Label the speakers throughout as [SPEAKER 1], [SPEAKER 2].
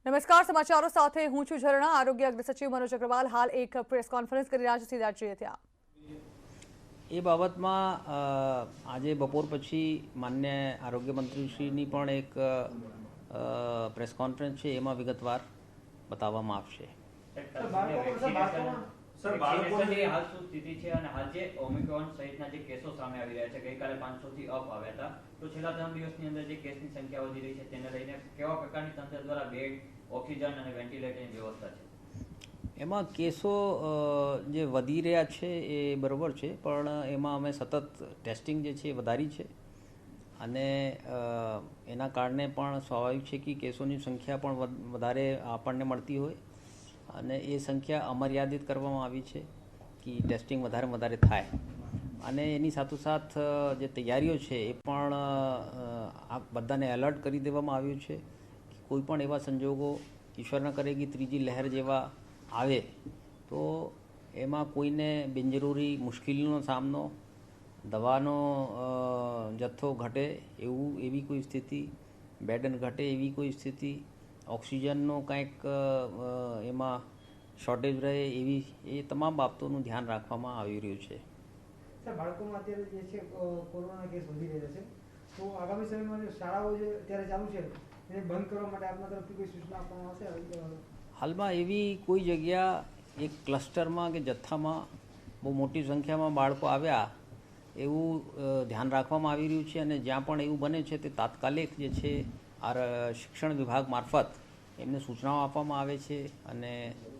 [SPEAKER 1] નમસ્કાર, સમાચારો સાથે હું છું ઝરણા। આરોગ્ય અગ્ર સચિવ મનોજ અગ્રવાલ હાલ એક પ્રેસ કોન્ફરન્સ કરી રહ્યા છે। સીધા જોઈએ ત્યાં
[SPEAKER 2] એ બાબતમાં આજે બપોર પછી માન્ય આરોગ્ય મંત્રીશ્રીની પણ એક પ્રેસ કોન્ફરન્સ છે, એમાં વિગતવાર બતાવવામાં આવશે।
[SPEAKER 3] હાલ શું સ્થિતિ છે અને હાલ જે ઓમિક્રોન સહિતના જે કેસો સામે આવી રહ્યા છે, ગઈકાલે 500 થી અપ આવ્યા હતા, તો છેલ્લા 3 દિવસની અંદર જે કેસની સંખ્યા વધી રહી છે તેને લઈને કેવા પ્રકારની તંત્ર દ્વારા બેડ, ઓક્સિજન અને વેન્ટિલેટરની વ્યવસ્થા છે?
[SPEAKER 2] એમાં કેસો જે વધી રહ્યા છે એ બરાબર છે, પણ એમાં અમે સતત ટેસ્ટિંગ જે છે એ વધારી છે અને એના કારણે પણ સ્વાભાવિક છે કે કેસોની સંખ્યા પણ વધારે આપણને મળતી હોય અને એ સંખ્યા અમર્યાદિત કરવામાં આવી છે કે ટેસ્ટિંગ વધારે થાય અને એની સાથોસાથ જે તૈયારીઓ છે એ પણ આ બધાને એલર્ટ કરી દેવામાં આવ્યું છે કે કોઈ પણ એવા સંજોગો ઈશ્વર ન કરે કે ત્રીજી લહેર જેવા આવે તો એમાં કોઈને બિનજરૂરી મુશ્કેલીનો સામનો, દવાનો જથ્થો ઘટે એવી કોઈ સ્થિતિ, બેડન ઘટે એવી કોઈ સ્થિતિ, ઓક્સિજનનો કંઈક એમાં શોર્ટેજ રહે એવી એ તમામ બાબતોનું ધ્યાન રાખવામાં આવી રહ્યું છે।
[SPEAKER 4] સર, બાળકોમાં અત્યારે જે છે કોરોના કેસ વધી રહ્યા છે, તો આગામી સમયમાં જે શાળાઓ જે અત્યારે ચાલુ છે એને બંધ કરવા માટે આપના તરફથી કોઈ સૂચના આપવામાં આવશે?
[SPEAKER 2] હાલમાં એવી કોઈ જગ્યા એક ક્લસ્ટરમાં કે જથ્થામાં બહુ મોટી સંખ્યામાં બાળકો આવ્યા એવું ધ્યાન રાખવામાં આવી રહ્યું છે અને જ્યાં પણ એવું બને છે તે તાત્કાલિક જે છે શિક્ષણ વિભાગ મારફત એમને સૂચનાઓ આપવામાં આવે છે અને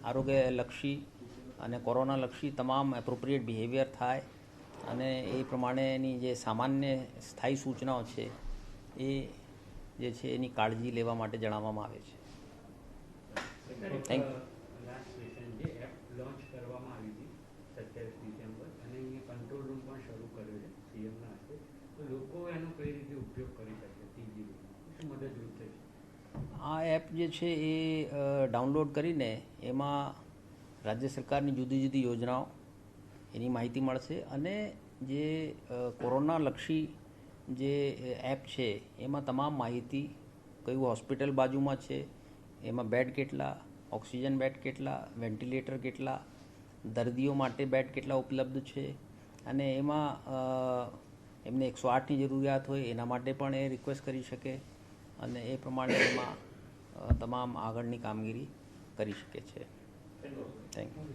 [SPEAKER 2] આરોગ્યલક્ષી અને કોરોનાલક્ષી તમામ એપ્રોપ્રિએટ બિહેવિયર થાય અને એ પ્રમાણેની જે સામાન્ય સ્થાયી સૂચનાઓ છે એ જે છે એની કાળજી લેવા માટે જણાવવામાં આવે છે। Thank you.
[SPEAKER 5] લાસ્ટ ક્વેશ્ચન, જે એપ લોન્ચ કરવામાં આવી હતી 27 ડિસેમ્બર અને અહીંયા કંટ્રોલ રૂમ પણ શરૂ કર્યો છે સીએમના હસ્તે, તો લોકો એનો કઈ રીતે ઉપયોગ કરી શકે, શું મદદરૂપ થશે?
[SPEAKER 2] આ એપ જે છે એ ડાઉનલોડ કરીને એમાં રાજ્ય સરકારની જુદી જુદી યોજનાઓ એની માહિતી મળશે અને જે કોરોનાલક્ષી જે એપ છે એમાં તમામ માહિતી, કયું હોસ્પિટલ બાજુમાં છે, એમાં બેડ કેટલા, ઓક્સિજન બેડ કેટલા, વેન્ટિલેટર કેટલા, દર્દીઓ માટે બેડ કેટલા ઉપલબ્ધ છે અને એમાં એમને 108ની જરૂરિયાત હોય એના માટે પણ એ રિક્વેસ્ટ કરી શકે અને એ પ્રમાણે એમાં તમામ આગળની કામગીરી કરી શકે છે। Thank you.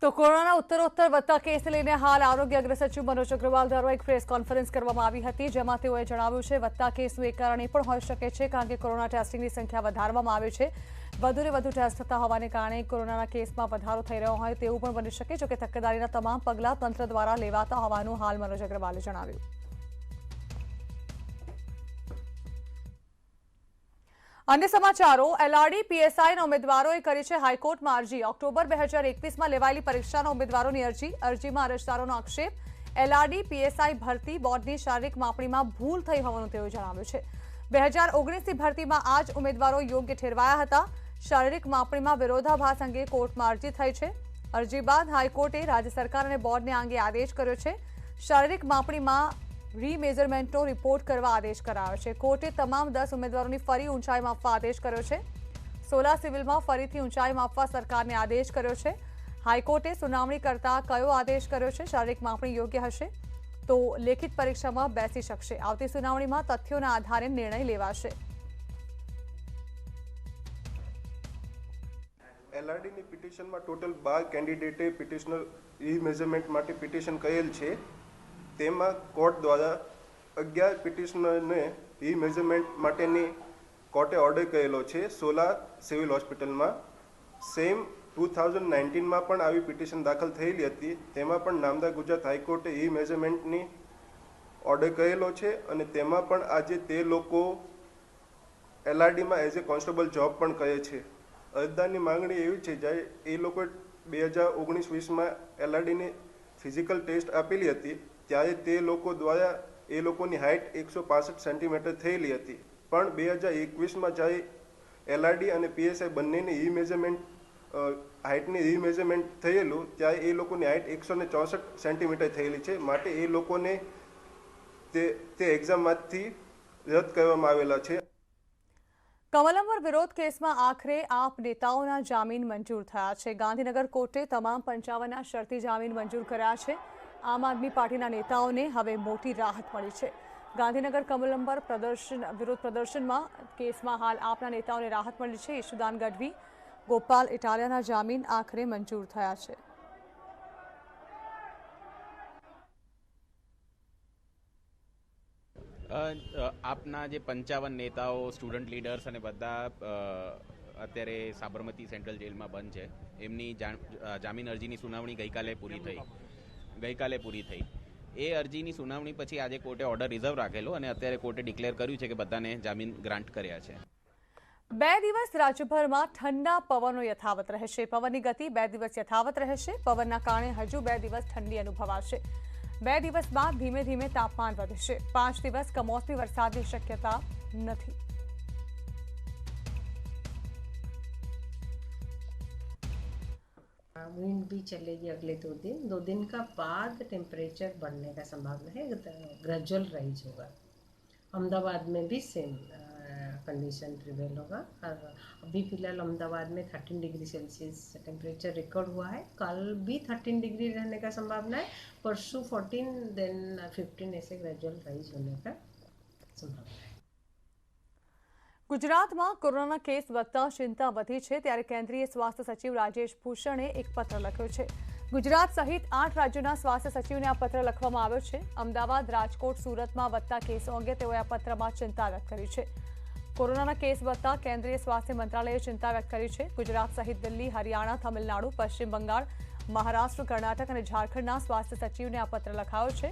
[SPEAKER 1] તો કોરોના ઉત્તરોત્તર વધતા કેસને લઈને હાલ આરોગ્ય અગ્ર સચિવ મનોજ અગ્રવાલ દ્વારા એક પ્રેસ કોન્ફરન્સ કરવામાં આવી હતી, જેમાં તેઓએ જણાવ્યું છે વધતા કેસનું એક કારણ એ પણ હોઈ શકે છે કારણ કે કોરોના ટેસ્ટિંગની સંખ્યા વધારવામાં આવી છે। વધુને વધુ ટેસ્ટ થતા હોવાને કારણે કોરોનાના કેસમાં વધારો થઈ રહ્યો હોય તેવું પણ બની શકે, જોકે તકેદારીના તમામ પગલાં તંત્ર દ્વારા લેવાતા હોવાનું હાલ મનોજ અગ્રવાલે જણાવ્યું। अन्य समाचारों, एलआरडी पीएसआईના ઉમેદવારોએ કરી છે હાઈકોર્ટમાં અરજી। ઓક્ટોબર 2021માં લેવાયેલી પરીક્ષાના ઉમેદવારોની અરજીમાં અરજદારોનો આક્ષેપ, એલઆરડી પીએસઆઈ ભરતી બોર્ડની શારીરિક માપણીમાં ભૂલ થઈ હોવાનું તેઓએ જણાવ્યું છે। 2019ની ભરતીમાં આ જ ઉમેદવારો યોગ્ય ઠેરવાયા હતા। શારીરિક માપણીમાં વિરોધાભાસ અંગે કોર્ટમાં અરજી થઈ છે। અરજી બાદ હાઈકોર્ટે રાજ્ય સરકાર અને બોર્ડને આ અંગે આદેશ કર્યો છે। શારીરિક માપણીમાં રીમેઝરમેન્ટનો રિપોર્ટ કરવા આદેશ કરાયો છે। કોર્ટે તમામ 10 ઉમેદવારોની ફરી ઊંચાઈ માપવા આદેશ કર્યો છે। 16 સિવિલમાં ફરીથી ઊંચાઈ માપવા સરકારને આદેશ કર્યો છે। હાઈકોર્ટે સુનાવણી કરતા કયો આદેશ કર્યો છે? શારીરિક માપણી યોગ્ય હશે તો લેખિત પરીક્ષામાં બેસી શકશે। આવતી સુનાવણીમાં તથ્યોના આધારે નિર્ણય લેવાશે।
[SPEAKER 6] એલઆરડીની પિટિશનમાં ટોટલ 12 કેન્ડિડેટે પિટિશનર રીમેઝરમેન્ટ માટે પિટિશન કરેલ છે। તેમાં કોર્ટ દ્વારા 11 પિટિશનરને રીમેઝરમેન્ટ માટેની કોર્ટે ઓર્ડર કરેલો છે 16 સિવિલ હોસ્પિટલમાં। સેમ 2019માં પણ આવી પિટિશન દાખલ થયેલી હતી, તેમાં પણ નામદાર ગુજરાત હાઈકોર્ટે રીમેઝરમેન્ટની ઓર્ડર કરેલો છે અને તેમાં પણ આજે તે લોકો એલઆરડીમાં એઝ એ કોન્સ્ટેબલ જોબ પણ કરે છે। અરજદારની માંગણી એવી છે, જ્યારે એ લોકો 2019-20માં એલઆરડીની ફિઝિકલ ટેસ્ટ આપેલી હતી ત્યારે તે લોકો દ્વારા એ લોકોની હાઇટ 165 સેન્ટીમીટર થયેલી હતી, પણ 2021માં જ્યારે એલઆરડી અને પીએસઆઈ બંનેની રીમેઝરમેન્ટ હાઇટની રીમેઝરમેન્ટ થયેલું ત્યારે એ લોકોની હાઇટ 164 સેન્ટીમીટર થયેલી છે, માટે એ લોકોને તે એક્ઝામમાંથી રદ કરવામાં આવેલા છે.
[SPEAKER 1] કમલમ પર વિરોધ કેસમાં આખરે આપ નેતાઓના જામીન મંજૂર થયા છે. ગાંધીનગર કોર્ટે તમામ 55ના શરતી જામીન મંજૂર કર્યા છે. આમ આદમી પાર્ટીના નેતાઓને હવે મોટી રાહત મળી છે. ગાંધીનગર કમલમ પર વિરોધ પ્રદર્શનમાં કેસમાં હાલ આપના નેતાઓને રાહત મળી છે. ઈશુદાન ગઢવી, ગોપાલ ઇટાલિયાના જામીન આખરે મંજૂર થયા છે.
[SPEAKER 7] આપના જે 55 નેતાઓ, સ્ટુડન્ટ લીડર્સ અને બધા અત્યારે સાબરમતી સેન્ટ્રલ જેલમાં બંધ છે, એમની જામીન અરજીની સુનાવણી ગઈકાલે પૂરી થઈ. એ અરજીની સુનાવણી પછી આજે કોર્ટે ઓર્ડર રિઝર્વ રાખેલો અને અત્યારે કોર્ટે ડિક્લેર કર્યું છે કે બધાને જામીન ગ્રાન્ટ કર્યા છે.
[SPEAKER 1] 2 દિવસ રાજ્યભરમાં ઠંડા પવનો યથાવત રહેશે. પવનની ગતિ 2 દિવસ યથાવત રહેશે. પવનના કારણે હજુ 2 દિવસ ઠંડી અનુભવાશે. 2 દિવસ બાદ ધીમે ધીમે તાપમાન વધશે. 5 દિવસ કમોસમી वरसाद की शक्यता नहीं.
[SPEAKER 8] विंड भी चलेगी अगले 2 दिन का बाद टेम्परेचर बढ़ने का संभावना है, ग्रेजुअल राइज होगा. अहमदाबाद में भी सेम कंडीशन प्रिवेल होगा. अभी फिलहाल अहमदाबाद में 13 डिग्री सेल्सियस टेम्परेचर रिकॉर्ड हुआ है. कल भी 13 डिग्री रहने का संभावना है. परसों 14 देन 15 ऐसे ग्रेजुअल राइज होने का संभावना है.
[SPEAKER 1] ગુજરાતમાં કોરોના કેસ વધતા ચિંતા વધી છે, ત્યારે કેન્દ્રીય સ્વાસ્થ્ય સચિવ રાજેશ ભૂષણે એક પત્ર લખ્યો છે. ગુજરાત સહિત 8 રાજ્યોના સ્વાસ્થ્ય સચિવને આ પત્ર લખવામાં આવ્યો છે. અમદાવાદ, રાજકોટ, સુરતમાં વધતા કેસો અંગે તેઓએ આ પત્રમાં ચિંતા વ્યક્ત કરી છે. કોરોનાના કેસ વધતા કેન્દ્રીય સ્વાસ્થ્ય મંત્રાલયે ચિંતા વ્યક્ત કરી છે. ગુજરાત સહિત દિલ્હી, હરિયાણા, તમિલનાડુ, પશ્ચિમ બંગાળ, મહારાષ્ટ્ર, કર્ણાટક અને ઝારખંડના સ્વાસ્થ્ય સચિવને આ પત્ર લખાયો છે,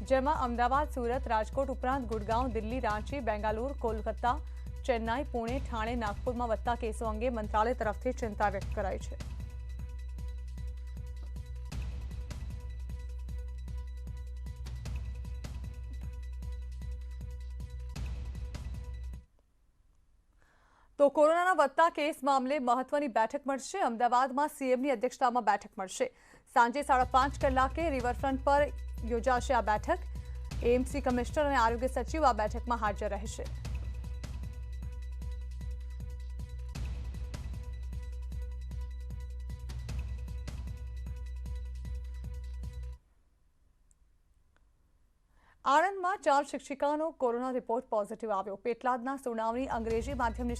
[SPEAKER 1] જેમાં અમદાવાદ, સુરત, રાજકોટ ઉપરાંત ગુડગાંવ, દિલ્હી, રાંચી, બેંગાલુર, કોલકાતા, ચેન્નાઈ, પુણે, ઠાણે, નાગપુરમાં વધતા કેસો અંગે મંત્રાલય તરફથી ચિંતા વ્યક્ત કરાઈ છે. તો કોરોનાના વધતા કેસ મામલે મહત્વની બેઠક મળશે. અમદાવાદમાં સીએમની અધ્યક્ષતામાં બેઠક મળશે. સાંજે 5:30 કલાકે રિવરફ્રન્ટ પર યોજાશે આ બેઠક. એએમસી કમિશનર અને આરોગ્ય સચિવ આ બેઠકમાં હાજર રહેશે. આણંદમાં 4 શિક્ષિકાનો કોરોના રિપોર્ટ પોઝિટિવ આવ્યો. પેટલાદના સુનાવણી અંગ્રેજી માધ્યમની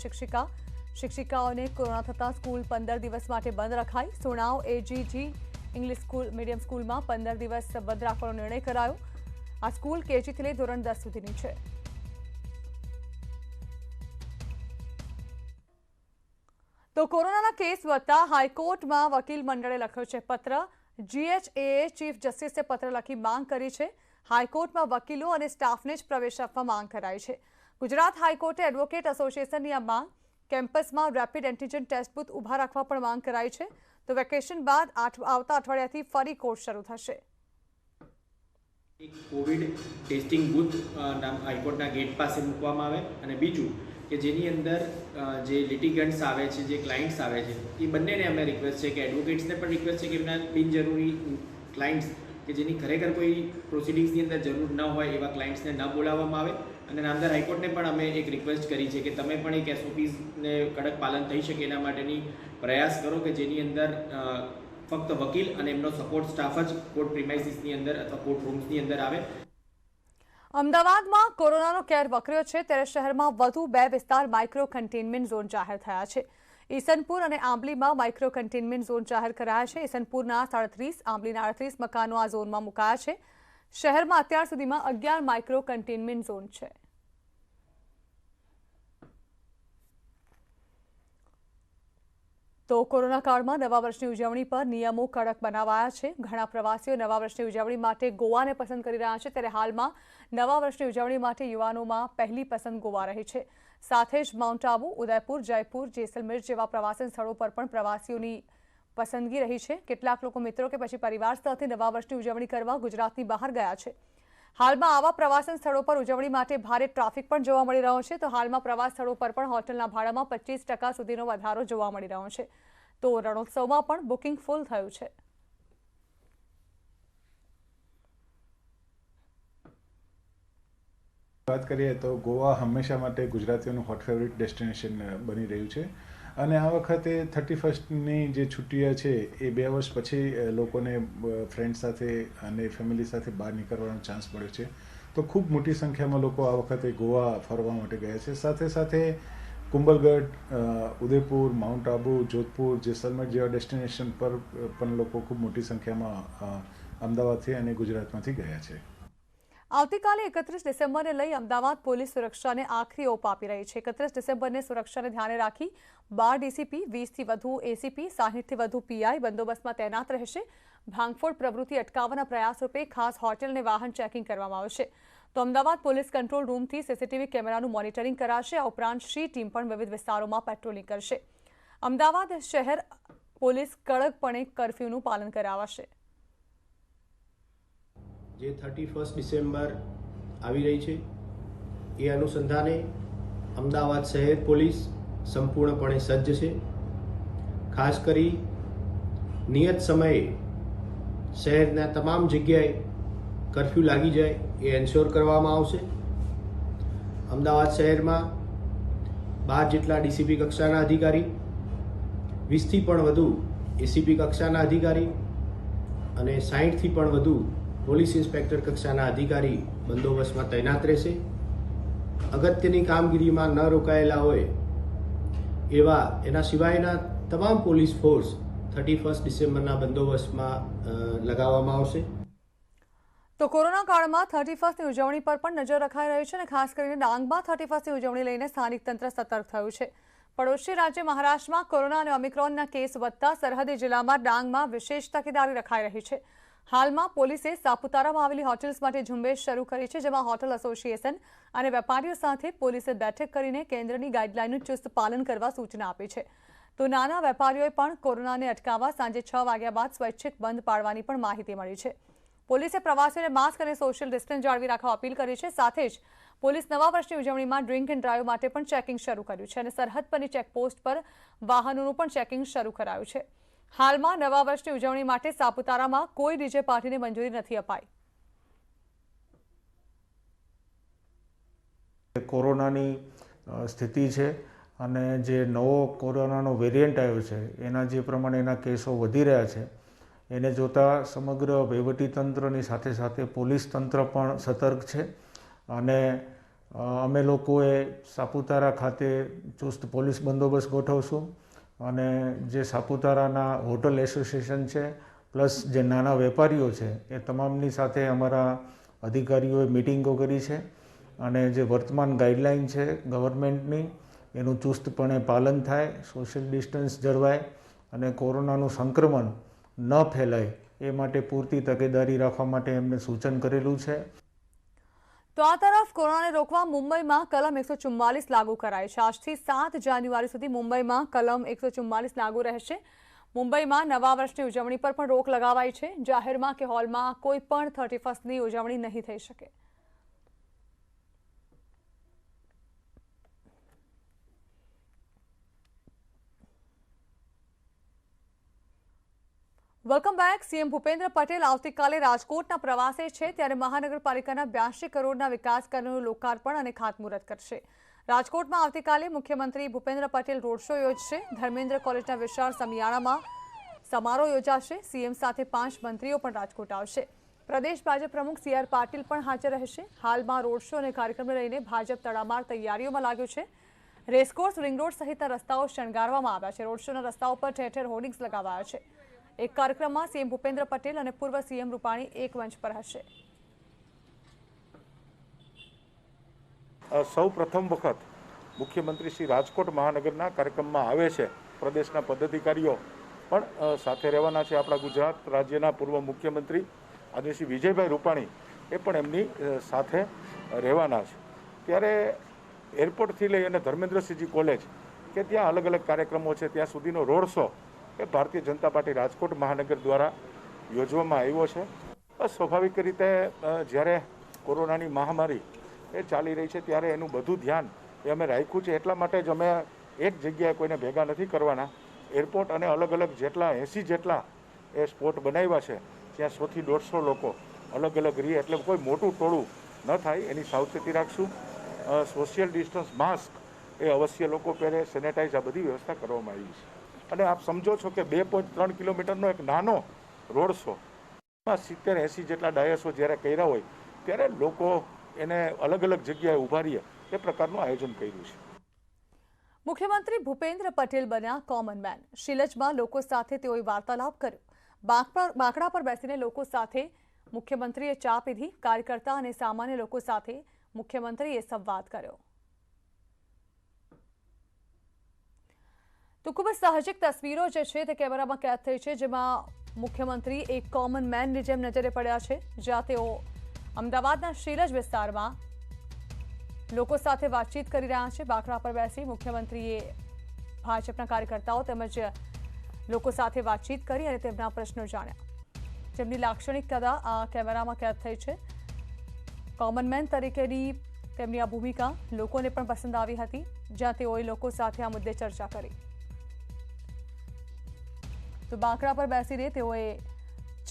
[SPEAKER 1] શિક્ષિકાઓને કોરોના થતા સ્કૂલ 15 દિવસ માટે બંધ રખાઈ. સુણાવ એજીજી ઇંગ્લિશ મીડિયમ સ્કૂલમાં 15 દિવસ બંધ રાખવાનો નિર્ણય કરાયો. આ સ્કૂલ કેજીથી લઈ ધોરણ 10 સુધીની છે. તો કોરોનાના કેસ વધતા હાઈકોર્ટમાં વકીલ મંડળે લખ્યો છે પત્ર. જીએચએએ ચીફ જસ્ટિસને પત્ર લખી માંગ કરી છે. હાઈકોર્ટમાં વકીલો અને સ્ટાફને જ પ્રવેશ આપવા માંગ કરાઈ છે. ગુજરાત હાઈકોર્ટે એડવોકેટ એસોસિએશનની આ માંગ, કેમ્પસમાં રેપિડ એન્ટીજન ટેસ્ટ બૂથ ઊભા રાખવા પણ માંગ કરાઈ છે. તો વેકેશન બાદ આવતા અઠવાડિયાથી ફરી કોર્ટ શરૂ થશે.
[SPEAKER 9] એક કોવિડ ટેસ્ટિંગ બૂથ હાઈકોર્ટના ગેટ પાસે મૂકવામાં આવે, અને બીજું કે જેની અંદર જે લિટિગન્ટ્સ આવે છે, જે ક્લાયન્ટ્સ આવે છે, એ બંનેને અમે રિક્વેસ્ટ છે કે એડવોકેટ્સને પણ રિક્વેસ્ટ છે કે એમના બિનજરૂરી ક્લાયન્ટ્સ કે જેની ખરેખર કોઈ પ્રોસિડિંગ્સની અંદર જરૂર ન હોય એવા ક્લાયન્ટ્સને ન બોલાવવામાં આવે. અને નામદાર હાઈકોર્ટને પણ અમે એક રિક્વેસ્ટ કરી છે કે તમે પણ એક એસઓપીસને કડક પાલન થઈ શકે એના માટેની પ્રયાસ કરો, કે જેની અંદર ફક્ત વકીલ અને એમનો સપોર્ટ સ્ટાફ જ કોર્ટ પ્રિમાઇસીસની અંદર અથવા કોર્ટ રૂમ્સની અંદર આવે.
[SPEAKER 1] અમદાવાદમાં કોરોનાનો કેર વકર્યો છે, ત્યારે શહેરમાં વધુ 2 વિસ્તાર માઇક્રો કન્ટેનમેન્ટ ઝોન જાહેર થયા છે. ઈસનપુર અને આંબલીમાં માઇક્રો કન્ટેનમેન્ટ ઝોન જાહેર કરાયા છે. ઈસનપુરના 37, આંબલીના 38 મકાનો આ ઝોનમાં મુકાયા છે. શહેરમાં અત્યાર સુધીમાં 11 માઇક્રો કન્ટેનમેન્ટ ઝોન છે. તો કોરોના કાળમાં નવા વર્ષની ઉજવણી પર નિયમો કડક બનાવાયા છે. ઘણા પ્રવાસીઓ નવા વર્ષની ઉજવણી માટે ગોવાને પસંદ કરી રહ્યા છે, ત્યારે હાલમાં નવા વર્ષની ઉજવણી માટે યુવાનોમાં પહેલી પસંદ ગોવા રહી છે. સાથે જ માઉન્ટ આબુ, ઉદયપુર, જયપુર, જેસલમેર જેવા પ્રવાસન સ્થળો પર પણ પ્રવાસીઓની પસંદગી રહી છે. કેટલાક લોકો મિત્રો કે પછી પરિવાર સાથે નવા વર્ષની ઉજવણી કરવા ગુજરાતની બહાર ગયા છે. હાલમાં આવા પ્રવાસન સ્થળો પર ઉજવણી માટે ભારે ટ્રાફિક પણ જોવા મળી રહ્યો છે. તો હાલમાં પ્રવાસ સ્થળો પર પણ હોટલના ભાડામાં 25% સુધીનો વધારો જોવા મળી રહ્યો છે. તો રણોત્સવમાં પણ બુકિંગ ફૂલ થયું છે.
[SPEAKER 10] વાત કરીએ તો ગોવા હંમેશા માટે ગુજરાતીઓનું હોટ ફેવરિટ ડેસ્ટિનેશન બની રહ્યું છે અને આ વખતે 31ની જે છુટ્ટીઓ છે એ 2 વર્ષ પછી લોકોને ફ્રેન્ડ સાથે અને ફેમિલી સાથે બહાર નીકળવાનો ચાન્સ મળ્યો છે. તો ખૂબ મોટી સંખ્યામાં લોકો આ વખતે ગોવા ફરવા માટે ગયા છે. સાથે સાથે કુંભલગઢ, ઉદયપુર, માઉન્ટ આબુ, જોધપુર, જેસલમેર જેવા ડેસ્ટિનેશન પર પણ લોકો ખૂબ મોટી સંખ્યામાં અમદાવાદથી અને ગુજરાતમાંથી ગયા છે.
[SPEAKER 1] આવતીકાલે 31 ડિસેમ્બરને લઈ અમદાવાદ પોલીસ સુરક્ષાને આખરી ઓપ આપી રહી છે. 31 ડિસેમ્બરને સુરક્ષાને ધ્યાને રાખી 12 ડીસીપી, 20થી વધુ એસીપી, 60થી વધુ પીઆઈ બંદોબસ્તમાં તૈનાત રહેશે. ભાંગફોડ પ્રવૃત્તિ અટકાવવાના પ્રયાસ રૂપે ખાસ હોટેલ અને વાહન ચેકિંગ કરવામાં આવશે. તો અમદાવાદ પોલીસ કંટ્રોલ રૂમથી સીસીટીવી કેમેરાનું મોનિટરિંગ કરાશે. આ ઉપરાંત શી ટીમ પણ વિવિધ વિસ્તારોમાં પેટ્રોલિંગ કરશે. અમદાવાદ શહેર પોલીસ કડકપણે કર્ફ્યુનું પાલન કરાવશે.
[SPEAKER 11] જે 31 ડિસેમ્બર આવી રહી છે એ અનુસંધાને અમદાવાદ શહેર પોલીસ સંપૂર્ણપણે સજ્જ છે. ખાસ કરી નિયત સમયે શહેરના તમામ જગ્યાએ કર્ફ્યુ લાગી જાય એ એન્શ્યોર કરવામાં આવશે. અમદાવાદ શહેરમાં 12 જેટલા ડીસીપી કક્ષાના અધિકારી, 20થી પણ વધુ એસીપી કક્ષાના અધિકારી અને 60થી પણ વધુ પોલીસ ઇન્સ્પેક્ટર કક્ષાના અધિકારી બંદોબસ્તમાં તૈનાત રહેશે. અગત્યની કામગીરીમાં ન રોકાયેલા હોય એવા એના સિવાયના તમામ પોલીસ ફોર્સ 31 ડિસેમ્બરના બંદોબસ્તમાં લગાવવામાં આવશે.
[SPEAKER 1] તો કોરોના કાળમાં 31ની ઉજવણી પર પણ નજર રખાઈ રહી છે અને ખાસ કરીને ડાંગમાં 31ની ઉજવણી લઈને સ્થાનિક તંત્ર સતર્ક થયું છે. પડોશી રાજ્ય મહારાષ્ટ્રમાં કોરોના અને ઓમિક્રોનના કેસ વધતા સરહદી જિલ્લામાં ડાંગમાં વિશેષ તકેદારી રખાઈ રહી છે. હાલમાં પોલીસે સાપુતારામાં આવેલી હોટેલ્સ માટે ઝુંબેશ શરૂ કરી છે, જેમાં હોટેલ એસોસિએશન અને વેપારીઓ સાથે પોલીસે બેઠક કરીને કેન્દ્રની ગાઈડલાઈનનું ચુસ્ત પાલન કરવા સૂચના આપી છે. તો નાના વેપારીઓએ પણ કોરોનાને અટકાવવા સાંજે 6 વાગ્યા બાદ સ્વૈચ્છિક બંધ પાડવાની પણ માહિતી મળી છે. પોલીસે પ્રવાસીઓને માસ્ક અને સોશિયલ ડિસ્ટન્સ જાળવી રાખવા અપીલ કરી છે. સાથે જ પોલીસ નવા વર્ષની ઉજવણીમાં ડ્રિંક એન્ડ ડ્રાઈવ માટે પણ ચેકિંગ શરૂ કર્યું છે અને સરહદ પરની ચેકપોસ્ટ પર વાહનોનું પણ ચેકિંગ શરૂ કરાયું છે. હાલમાં નવા વર્ષની ઉજવણી માટે સાપુતારામાં કોઈ ડીજે પાર્ટીને મંજૂરી નથી અપાઈ.
[SPEAKER 12] કોરોનાની સ્થિતિ છે અને જે નવો કોરોનાનો વેરિયન્ટ આવ્યો છે એના જે પ્રમાણે એના કેસો વધી રહ્યા છે એને જોતાં સમગ્ર વહીવટીતંત્રની સાથે સાથે પોલીસ તંત્ર પણ સતર્ક છે અને અમે લોકોએ સાપુતારા ખાતે ચુસ્ત પોલીસ બંદોબસ્ત ગોઠવશું અને જે સાપુતારાના હોટલ એસોસિએશન છે પ્લસ જે નાના વેપારીઓ છે એ તમામની સાથે અમારા અધિકારીઓએ મિટિંગો કરી છે અને જે વર્તમાન ગાઈડલાઈન છે ગવર્મેન્ટની એનું ચુસ્તપણે પાલન થાય, સોશિયલ ડિસ્ટન્સ જળવાય અને કોરોનાનું સંક્રમણ ન ફેલાય એ માટે પૂરતી તકેદારી રાખવા માટે એમને સૂચન કરેલું છે.
[SPEAKER 1] તો આ તરફ કોરોનાને રોકવા મુંબઈમાં કલમ 144 લાગુ કરાઈ છે. આજથી 7 જાન્યુઆરી સુધી મુંબઈમાં કલમ 144 લાગુ રહેશે. મુંબઈમાં નવા વર્ષની ઉજવણી પર પણ રોક લગાવાઈ છે. જાહેરમાં કે હોલમાં કોઈ પણ 31ની ઉજવણી નહીં થઈ શકે. Welcome back. CM Bhupendra Patel આવતીકાલે રાજકોટના પ્રવાસે છે, ત્યારે મહાનગરપાલિકાના 82 કરોડના વિકાસ કાર્યોનું લોકાર્પણ અને ખાતમુહૂર્ત કરશે. રાજકોટમાં આવતીકાલે મુખ્યમંત્રી ભૂપેન્દ્ર પટેલ રોડ શો યોજશે. ધર્મેન્દ્ર કોલેજના વિશાળ સમિયાણામાં સમારોહ યોજાશે. સીએમ સાથે 5 મંત્રીઓ પણ રાજકોટ આવશે. પ્રદેશ ભાજપ પ્રમુખ સી.આર. પાટીલ પણ હાજર રહેશે. હાલમાં રોડ શો અને કાર્યક્રમને લઈને ભાજપ તડામાર તૈયારીઓમાં લાગ્યું છે. રેસકોર્સ, રિંગ રોડ સહિતના રસ્તાઓ શણગારવામાં આવ્યા છે. રોડ શોના રસ્તાઓ પર ઠેર ઠેર હોર્ડિંગ્સ લગાવાયા છે. એક કાર્યક્રમમાં સીએમ ભૂપેન્દ્ર પટેલ અને પૂર્વ સીએમ રૂપાણી એક મંચ પર હશે.
[SPEAKER 13] સૌ પ્રથમ વખત મુખ્યમંત્રી શ્રી રાજકોટ મહાનગરના કાર્યક્રમમાં આવે છે. પ્રદેશના પદાધિકારીઓ પણ સાથે રહેવાના છે. આપણા ગુજરાત રાજ્યના પૂર્વ મુખ્યમંત્રી આદરણીય શ્રી વિજયભાઈ રૂપાણી એ પણ એમની સાથે રહેવાના છે. ત્યારે એરપોર્ટથી લઈ અને ધર્મેન્દ્રસિંહજી કોલેજ કે ત્યાં અલગ અલગ કાર્યક્રમો છે ત્યાં સુધીનો રોડ શો એ ભારતીય જનતા પાર્ટી રાજકોટ મહાનગર દ્વારા યોજવામાં આવ્યો છે. સ્વાભાવિક રીતે જ્યારે કોરોનાની મહામારી એ ચાલી રહી છે ત્યારે એનું બધું ધ્યાન એ અમે રાખ્યું છે. એટલા માટે જ અમે એક જગ્યાએ કોઈને ભેગા નથી કરવાના. એરપોર્ટ અને અલગ અલગ જેટલા 80 જેટલા એ સ્પોટ બનાવ્યા છે, ત્યાં 100 થી 150 લોકો અલગ અલગ રહે, એટલે કોઈ મોટું ટોળું ન થાય એની સાવચેતી રાખશું. સોશિયલ ડિસ્ટન્સ, માસ્ક એ અવશ્ય લોકો પહેરે, સેનેટાઈઝ, આ બધી વ્યવસ્થા કરવામાં આવી છે. અને આપ સમજો છો કે 2.3 કિલોમીટરનો એક નાનો રોડ શો 70-80 જેટલા ડાયસો જ્યારે કર્યા હોય ત્યારે લોકો એને અલગ અલગ જગ્યાએ ઊભા રહીએ એ પ્રકારનું આયોજન કર્યું છે.
[SPEAKER 1] મુખ્યમંત્રી ભૂપેન્દ્ર પટેલ બન્યા કોમન મેન. શિલજમાં લોકો સાથે તેઓએ વાર્તાલાપ કર્યો. બાંકડા પર બેસીને લોકો સાથે મુખ્યમંત્રીએ ચા પીધી. કાર્યકર્તા અને સામાન્ય લોકો સાથે મુખ્યમંત્રીએ સંવાદ કર્યો. તો ખૂબ જ સાહજિક તસવીરો જે છે તે કેમેરામાં કેદ થઈ છે, જેમાં મુખ્યમંત્રી એક કોમન મેનની જેમ નજરે પડ્યા છે, જ્યાં તેઓ અમદાવાદના શિલજ વિસ્તારમાં લોકો સાથે વાતચીત કરી રહ્યા છે. બાંકડા પર બેસી મુખ્યમંત્રીએ ભાજપના કાર્યકર્તાઓ તેમજ લોકો સાથે વાતચીત કરી અને તેમના પ્રશ્નો જાણ્યા. જેમની લાક્ષણિકતા આ કેમેરામાં કેદ થઈ છે. કોમન મેન તરીકેની તેમની આ ભૂમિકા લોકોને પણ પસંદ આવી હતી, જ્યાં તેઓએ લોકો સાથે આ મુદ્દે ચર્ચા કરી. તો બાંકડા પર બેસીને તેઓએ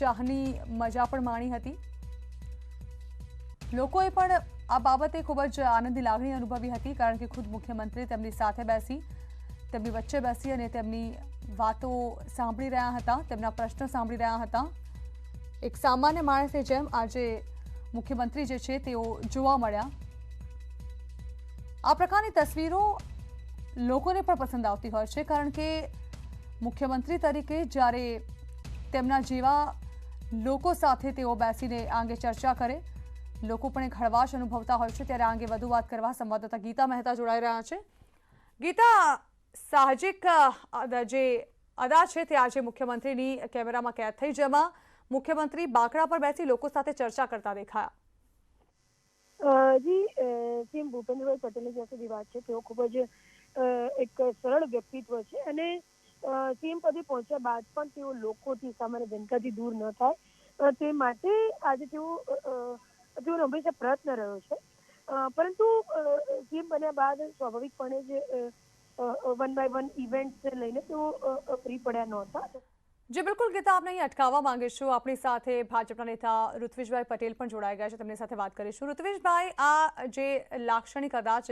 [SPEAKER 1] ચાહની મજા પણ માણી હતી. લોકોએ પણ આ બાબતે ખૂબ જ આનંદની લાગણી અનુભવી હતી, કારણ કે ખુદ મુખ્યમંત્રી તેમની સાથે બેસી, તેમની વચ્ચે બેસી અને તેમની વાતો સાંભળી રહ્યા હતા, તેમના પ્રશ્નો સાંભળી રહ્યા હતા. એક સામાન્ય માણસની જેમ આજે મુખ્યમંત્રી જે છે તેઓ જોવા મળ્યા. આ પ્રકારની તસવીરો લોકોને પણ પસંદ આવતી હોય છે, કારણ કે મુખ્યમંત્રી તરીકે જ્યારે તેમના જેવા લોકો સાથે તેઓ બેસીને આ અંગે ચર્ચા કરે, લોકો પણ એક હળવાશ અનુભવતા હોય છે. ત્યારે આ અંગે વધુ વાત કરવા સંવાદદાતા ગીતા મહેતા જોડાઈ રહ્યા છે. ગીતા, સાહજિક જે અદા છે તે આજે મુખ્યમંત્રીની કેમેરામાં કેદ થઈ, જેમાં મુખ્યમંત્રી બાંકડા પર બેસી લોકો સાથે ચર્ચા કરતા દેખાયા.
[SPEAKER 14] જી, સીએમ ભૂપેન્દ્રભાઈ પટેલની જ્યાં સુધી વાત છે, તેઓ ખૂબ જ એક સરળ વ્યક્તિત્વ છે અને સીએમ પદે પહોંચ્યા બાદ પણ તેઓ લોકોથી, સામાન્ય જનતાથી દૂર ન થાય તે માટે આજે તેઓનો હંમેશા પ્રયત્ન રહ્યો છે. પરંતુ સીએમ બન્યા બાદ સ્વાભાવિકપણે જ 1 by 1 ઇવેન્ટ લઈને તેઓ ફ્રી પડ્યા નહોતા.
[SPEAKER 1] જી બિલકુલ ગીતા, આપને અહીં અટકાવવા માંગીશું. આપણી સાથે ભાજપના નેતા ઋત્વિજભાઈ પટેલ પણ જોડાઈ ગયા છે, તેમની સાથે વાત કરીશું. ઋત્વિજભાઈ, આ જે લાક્ષણિક અંદાજ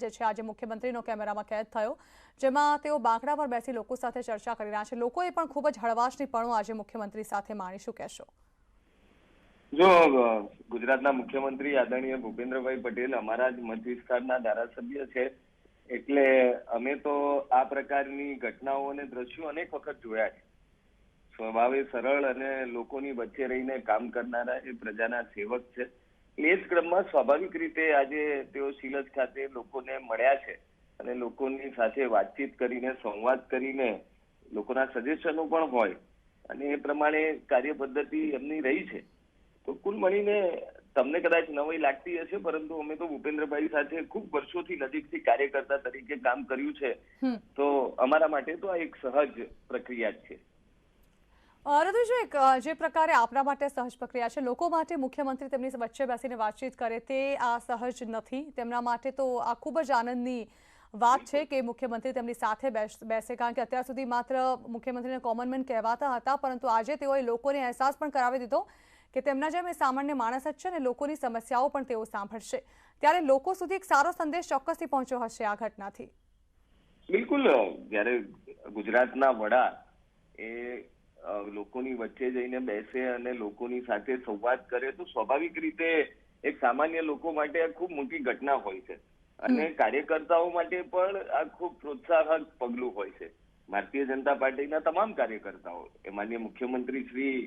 [SPEAKER 1] છે, આજે મુખ્યમંત્રીનો કેમેરામાં કેદ થયો, જેમાં તેઓ બાંકડા પર બેસી લોકો સાથે ચર્ચા કરી રહ્યા છે. લોકોએ પણ ખૂબ જ હળવાશની પણો આજે મુખ્યમંત્રી સાથે માણી. શું કહેશો?
[SPEAKER 15] જો ગુજરાતના મુખ્યમંત્રી આદરણીય ભૂપેન્દ્રભાઈ પટેલ અમારા જ મત વિસ્તારના ધારાસભ્ય છે, એટલે અમે તો આ પ્રકારની ઘટનાઓ અને દ્રશ્યો અનેક વખત જોયા છે. સ્વભાવે સરળ અને લોકોની વચ્ચે રહીને કામ કરનારા એ પ્રજાના સેવક છે. એ જ ક્રમમાં સ્વાભાવિક રીતે આજે તેઓ શિલજ ખાતે લોકોને મળ્યા છે અને લોકોની સાથે વાતચીત કરીને, સંવાદ કરીને, લોકોના સજેશનો પણ હોય અને એ પ્રમાણે કાર્ય પદ્ધતિ એમની રહી છે. તો કુલ મળીને તમને કદાચ નવાઈ લાગતી હશે, પરંતુ અમે તો ભૂપેન્દ્રભાઈ સાથે ખૂબ વર્ષોથી નજીકથી કાર્યકર્તા તરીકે કામ કર્યું છે, તો અમારા માટે તો આ એક સહજ પ્રક્રિયા જ છે.
[SPEAKER 1] ઋતુજી, જે પ્રકારે આપણા માટે સહજ પ્રક્રિયા છે, લોકો માટે મુખ્યમંત્રી તેમની વચ્ચે બેસીને વાતચીત કરે તે આ સહજ નથી. તેમના માટે તો આ ખૂબ જ આનંદની વાત છે કે મુખ્યમંત્રી તેમની સાથે બેસે, કારણ કે અત્યાર સુધી માત્ર મુખ્યમંત્રીને કોમન મેન કહેવાતા હતા, પરંતુ આજે તેઓએ લોકોને અહેસાસ પણ કરાવી દીધો કે તેમના જેમ એ સામાન્ય માણસ જ છે અને લોકોની સમસ્યાઓ પણ તેઓ સાંભળશે. ત્યારે લોકો સુધી એક સારો સંદેશ ચોક્કસથી પહોંચ્યો હશે આ ઘટનાથી.
[SPEAKER 15] બિલકુલ, જ્યારે ગુજરાતના વડા એ લોકોની વચ્ચે જઈને બેસે અને લોકોની સાથે સંવાદ કરે, તો સ્વાભાવિક રીતે એક સામાન્ય લોકો માટે આ ખૂબ મોટી ઘટના હોય છે અને કાર્યકર્તાઓ માટે પણ આ ખૂબ પ્રોત્સાહક પગલું હોય છે. ભારતીય જનતા પાર્ટીના તમામ કાર્યકર્તાઓ, એ માનનીય મુખ્યમંત્રી શ્રી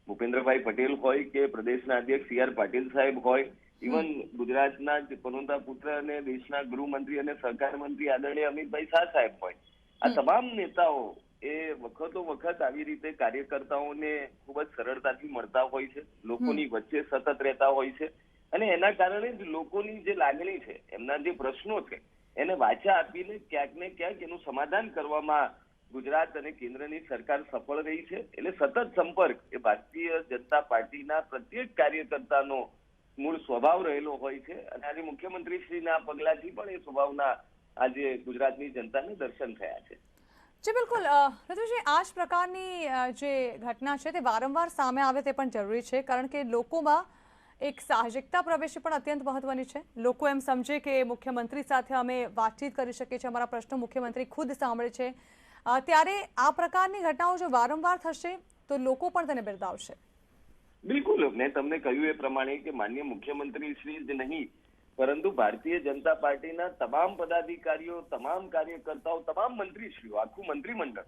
[SPEAKER 15] ભૂપેન્દ્રભાઈ પટેલ હોય કે પ્રદેશના અધ્યક્ષ CR પાટીલ સાહેબ હોય, ઇવન ગુજરાતના જ પનોતા પુત્ર અને દેશના ગૃહમંત્રી અને સહકાર મંત્રી આદરણીય અમિતભાઈ શાહ સાહેબ હોય, આ તમામ નેતાઓ એ વખતો વખત આવી રીતે કાર્યકર્તાઓને ખૂબ જ સરળતાથી મળતા હોય છે, લોકોની વચ્ચે સતત રહેતા હોય છે અને એના કારણે જ લોકોની જે લાગણી છે, એમના જે પ્રશ્નો છે, એને વાચા આપીને ક્યાંક ને ક્યાંક એનું સમાધાન કરવામાં ગુજરાત અને કેન્દ્રની સરકાર સફળ રહી છે. એટલે સતત સંપર્ક એ ભારતીય જનતા પાર્ટીના પ્રત્યેક કાર્યકર્તાનો મૂળ સ્વભાવ રહેલો હોય છે અને આજે મુખ્યમંત્રીશ્રીના પગલાથી પણ એ સ્વભાવના આજે ગુજરાતની જનતાને દર્શન થયા છે.
[SPEAKER 1] જી બિલકુલ ઋતુજી, આ જ પ્રકારની જે ઘટના છે તે વારંવાર સામે આવે તે પણ જરૂરી છે, કારણ કે લોકોમાં એક સાહજિકતા પ્રવેશી પણ અત્યંત મહત્વની છે. લોકો એમ સમજે કે મુખ્યમંત્રી સાથે અમે વાતચીત કરી શકીએ છીએ, અમારા પ્રશ્નો મુખ્યમંત્રી ખુદ સાંભળે છે. ત્યારે આ પ્રકારની ઘટનાઓ જો વારંવાર થશે તો લોકો પણ તેને બિરદાવશે.
[SPEAKER 15] બિલકુલ, મેં તમને કહ્યું એ પ્રમાણે કે માનનીય મુખ્યમંત્રી શ્રી જ નહીં પરંતુ ભારતીય જનતા પાર્ટીના તમામ પદાધિકારીઓ, તમામ કાર્યકર્તાઓ, તમામ મંત્રીશ્રીઓ, આખું મંત્રીમંડળ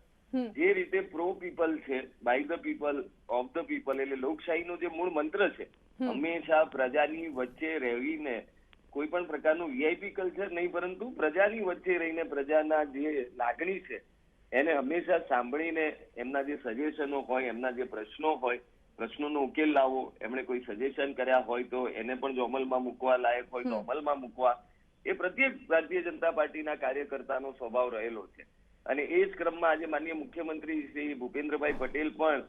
[SPEAKER 15] જે રીતે પ્રો પીપલ છે, by the people, of the people, એટલે લોકશાહીનો જે મૂળ મંત્ર છે, હંમેશા પ્રજાની વચ્ચે રહીને કોઈ પણ પ્રકારનું વીઆઈપી કલ્ચર નહીં પરંતુ પ્રજાની વચ્ચે રહીને પ્રજાના જે લાગણી છે એને હંમેશા સાંભળીને એમના જે સજેશનો હોય, એમના જે પ્રશ્નો હોય, પ્રશ્નોનો ઉકેલ લાવવો, એમણે કોઈ સજેશન કર્યા હોય તો એને પણ જો અમલમાં મૂકવા લાયક હોય તો અમલમાં મૂકવા, એ પ્રત્યેક ભારતીય જનતા પાર્ટીના કાર્યકર્તાનો સ્વભાવ રહેલો છે. અને એ જ ક્રમમાં આજે માનનીય મુખ્યમંત્રી શ્રી ભૂપેન્દ્રભાઈ પટેલ પણ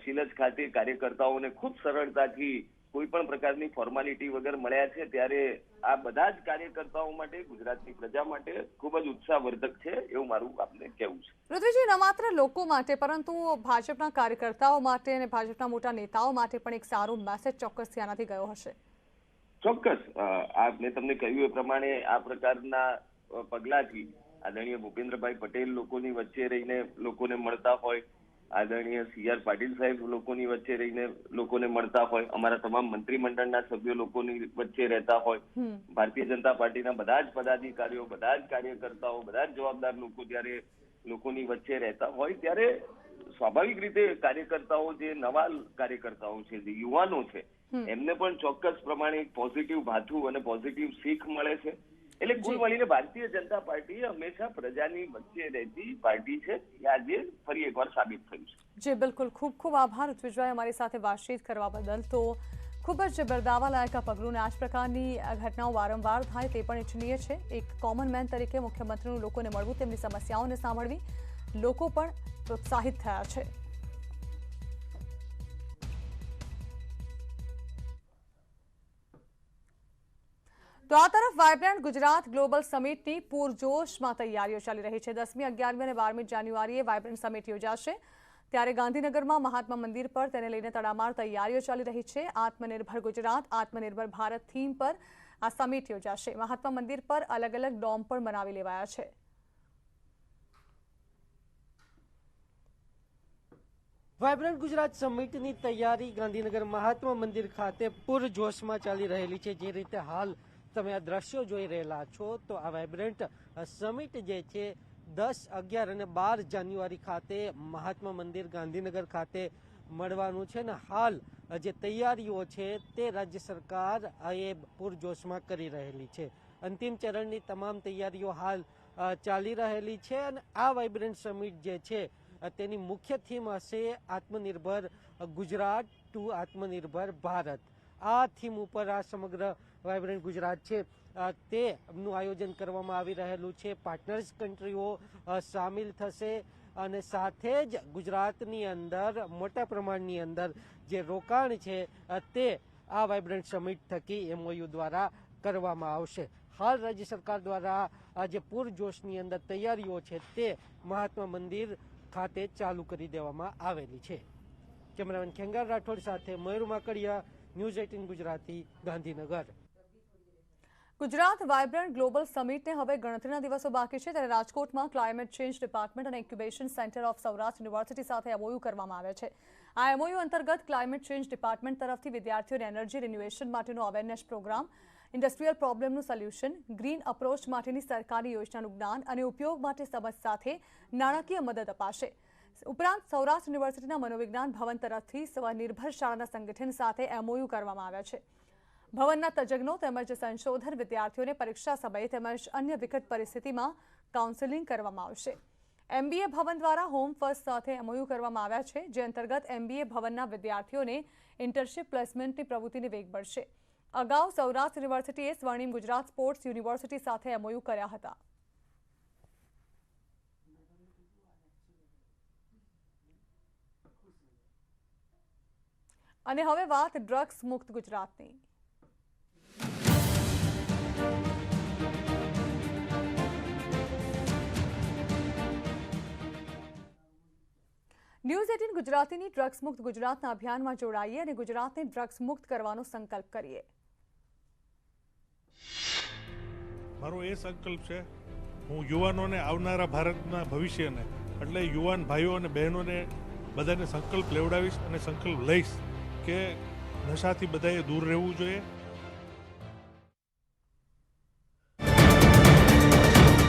[SPEAKER 15] શિલજ ખાતે કાર્યકર્તાઓને ખૂબ સરળતાથી કોઈ પણ પ્રકારની ફોર્માલિટી વગર મળ્યા છે. ત્યારે આ બધા જ કાર્યકર્તાઓ માટે, ગુજરાતની પ્રજા માટે ખૂબ જ ઉત્સાહવર્ધક છે એવું મારું આપને કહેવું છે.
[SPEAKER 1] ઋત્વિજી, ન માત્ર લોકો માટે પરંતુ ભાજપના કાર્યકર્તાઓ માટે અને ભાજપના મોટા નેતાઓ માટે પણ એક સારો મેસેજ ચોક્કસથી આનાથી ગયો હશે.
[SPEAKER 15] ચોક્કસ, આ મેં તમને કહ્યું એ પ્રમાણે આ પ્રકારના પગલાથી આદરણીય ભૂપેન્દ્રભાઈ પટેલ લોકોની વચ્ચે રહીને લોકોને મળતા હોય, આદરણીય CR પાટીલ સાહેબ લોકોની વચ્ચે રહીને લોકોને મળતા હોય, અમારા તમામ મંત્રીમંડળના સભ્યો લોકોની વચ્ચે રહેતા હોય, ભારતીય જનતા પાર્ટીના બધા જ પદાધિકારીઓ, બધા જ કાર્યકર્તાઓ, બધા જ જવાબદાર લોકો જ્યારે લોકોની વચ્ચે રહેતા હોય ત્યારે સ્વાભાવિક રીતે કાર્યકર્તાઓ, જે નવા કાર્યકર્તાઓ છે, જે યુવાનો છે, એમને પણ ચોક્કસ પ્રમાણે પોઝિટિવ ભાથું અને પોઝિટિવ શીખ મળે છે. એટલે કુલ મળીને ભારતીય જનતા પાર્ટી હંમેશા પ્રજાની વચ્ચે રહેતી પાર્ટી છે, એ આજે ફરી એકવાર સાબિત થયું છે.
[SPEAKER 1] જી બિલકુલ, ખૂબ ખૂબ આભાર ઋત્વિજભાઈ અમારી સાથે વાતચીત કરવા બદલ. તો ખૂબ જ બિરદાવવા લાયક આ પગલું, ને આ જ પ્રકારની ઘટનાઓ વારંવાર થાય તે પણ ઇચ્છનીય છે. એક કોમન મેન તરીકે મુખ્યમંત્રીનું લોકોને મળવું, તેમની સમસ્યાઓને સાંભળવી, લોકો પણ પ્રોત્સાહિત થયા છે. તો આ તરફ વાયબ્રન્ટ ગુજરાત ગ્લોબલ સમિટની પૂરજોશમાં તૈયારીઓ ચાલી રહી છે. 10મી, 11મી અને 12મી જાન્યુઆરીએ વાયબ્રન્ટ સમિટ યોજાશે. ત્યારે ગાંધીનગરમાં મહાત્મા મંદિર પર તેને લઈને તડામાર તૈયારીઓ ચાલી રહી છે. આત્મનિર્ભર ગુજરાત, આત્મનિર્ભર ભારત થીમ પર આ સમિટ યોજાશે. મહાત્મા મંદિર પર અલગ અલગ ડોમ પણ બનાવી લેવાયા છે.
[SPEAKER 16] વાયબ્રન્ટ ગુજરાત સમિટની તૈયારી ગાંધીનગર મહાત્મા મંદિર ખાતે પૂરજોશમાં ચાલી રહેલી છે. જે રીતે હાલ તમે આ દ્રશ્યો જોઈ રહેલા છો તો આ વાયબ્રન્ટ સમિટ જે છે 10, 11 અને 12 જાન્યુઆરી ખાતે મહાત્મા મંદિર ગાંધીનગર ખાતે મળવાનું છે. ને હાલ જે તૈયારીઓ છે તે રાજ્ય સરકાર એ પૂરજોશમાં કરી રહેલી છે. અંતિમ ચરણની તમામ તૈયારીઓ હાલ ચાલી રહેલી છે. અને આ વાયબ્રન્ટ સમિટ જે છે તેની મુખ્ય થીમ હશે આત્મનિર્ભર ગુજરાત ટુ આત્મનિર્ભર ભારત. આ થીમ ઉપર આ સમગ્ર વાયબ્રન્ટ ગુજરાત છે તેનું આયોજન કરવામાં આવી રહેલું છે. પાર્ટનર્સ કન્ટ્રીઓ સામેલ થશે અને સાથે જ ગુજરાતની અંદર મોટા પ્રમાણની અંદર જે રોકાણ છે તે આ વાયબ્રન્ટ સમિટ થકી MOU દ્વારા કરવામાં આવશે. હાલ રાજ્ય સરકાર દ્વારા આ જે પૂરજોશની અંદર તૈયારીઓ છે તે મહાત્મા મંદિર ખાતે ચાલુ કરી દેવામાં આવેલી છે. કેમેરામેન ખેંગાર રાઠોડ સાથે Mayur Makadiya, news 18 Gujarati, Gandhinagar.
[SPEAKER 1] Gujarat vibrant global સમિટને હવે ગણતરીના દિવસો બાકી છે. ત્યારે રાજકોટમાં ક્લાઇમેટ ચેન્જ ડિપાર્ટમેન્ટ અને incubation centre of Saurashtra university સાથે MOU કરવામાં આવ્યા છે. આ MOU અંતર્ગત ક્લાઇમેટ ચેન્જ ડિપાર્ટમેન્ટ તરફથી વિદ્યાર્થીઓને એનર્જી રિન્યુએશન માટેનો અવેરનેસ પ્રોગ્રામ, ઇન્ડસ્ટ્રીયલ પ્રોબ્લેમનું સોલ્યુશન, ગ્રીન અપ્રોચ માટેની સરકારી યોજનાનું જ્ઞાન અને ઉપયોગ માટે સમજ સાથે નાણાકીય મદદ અપાશે. ઉપરાંત સૌરાષ્ટ્ર યુનિવર્સિટીના મનોવિજ્ઞાન ભવન તરફથી સ્વનિર્ભર શાળાના સંગઠન સાથે MOU કરવામાં આવ્યા છે. ભવનના તજજ્ઞો તેમજ સંશોધન વિદ્યાર્થીઓને પરીક્ષા સમયે તેમજ અન્ય વિકટ પરિસ્થિતિમાં કાઉન્સેલિંગ કરવામાં આવશે. MBA ભવન દ્વારા હોમ ફર્સ્ટ સાથે MOU કરવામાં આવ્યા છે, જે અંતર્ગત MBA ભવનના વિદ્યાર્થીઓને ઇન્ટર્નશિપ પ્લેસમેન્ટની પ્રવૃત્તિને વેગ મળશે. અગાઉ સૌરાષ્ટ્ર યુનિવર્સિટીએ સ્વર્ણિમ ગુજરાત સ્પોર્ટ્સ યુનિવર્સિટી સાથે MOU કર્યા હતા. અને હવે વાત ડ્રગ્સ મુક્ત ગુજરાતની. ન્યૂઝ 18 ગુજરાતીની ડ્રગ્સ મુક્ત ગુજરાતના અભિયાનમાં જોડાઈએ અને ગુજરાતને ડ્રગ્સ મુક્ત કરવાનો સંકલ્પ કરીએ.
[SPEAKER 17] મારો એ સંકલ્પ છે, હું યુવાનોને, આવનારા ભારતના ભવિષ્યને, એટલે યુવાન ભાઈઓ અને બહેનોને બધાને સંકલ્પ લેવડાવીશ અને સંકલ્પ લઈશ કે નશાથી બધાએ દૂર રહેવું જોઈએ.